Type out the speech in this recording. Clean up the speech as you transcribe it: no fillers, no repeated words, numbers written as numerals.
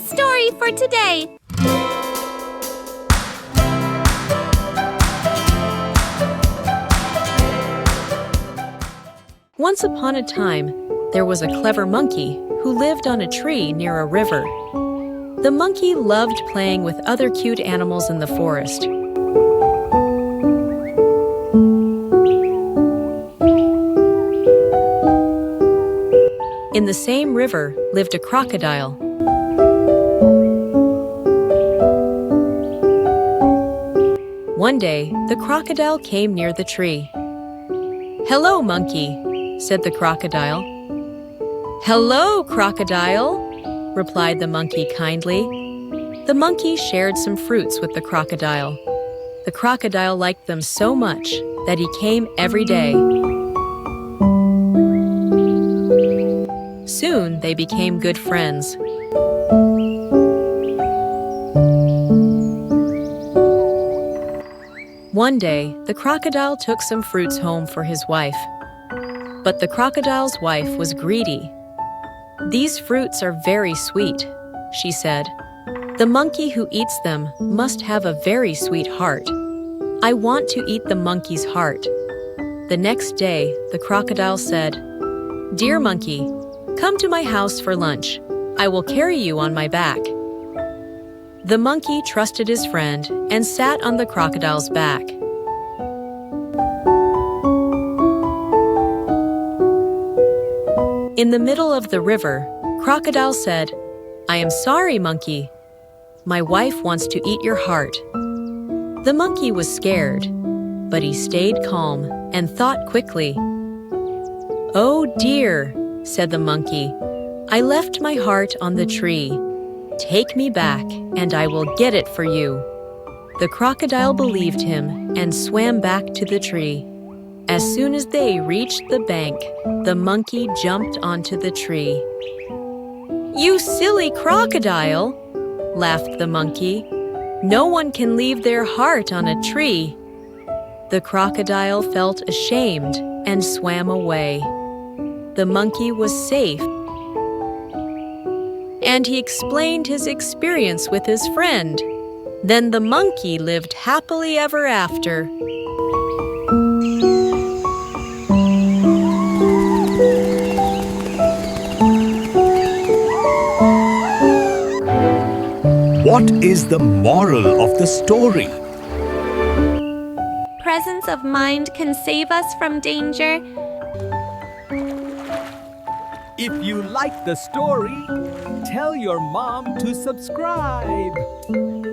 story for today. Once upon a time, there was a clever monkey who lived on a tree near a river. The monkey loved playing with other cute animals in the forest. In the same river lived a crocodile. One day, the crocodile came near the tree. "Hello, monkey," said the crocodile. "Hello, crocodile," replied the monkey kindly. The monkey shared some fruits with the crocodile. The crocodile liked them so much that he came every day. Soon they became good friends. One day, the crocodile took some fruits home for his wife. But the crocodile's wife was greedy. "These fruits are very sweet," she said. "The monkey who eats them must have a very sweet heart. I want to eat the monkey's heart." The next day, the crocodile said, "Dear monkey, come to my house for lunch. I will carry you on my back." The monkey trusted his friend and sat on the crocodile's back. In the middle of the river, Crocodile said, "I am sorry, monkey. My wife wants to eat your heart." The monkey was scared, but he stayed calm and thought quickly. "Oh dear," said the monkey, "I left my heart on the tree. Take me back, and I will get it for you." The crocodile believed him and swam back to the tree. As soon as they reached the bank, the monkey jumped onto the tree. "You silly crocodile," laughed the monkey. "No one can leave their heart on a tree." The crocodile felt ashamed and swam away. The monkey was safe, and he explained his experience with his friend. Then the monkey lived happily ever after. What is the moral of the story? Presence of mind can save us from danger. If you like the story, tell your mom to subscribe.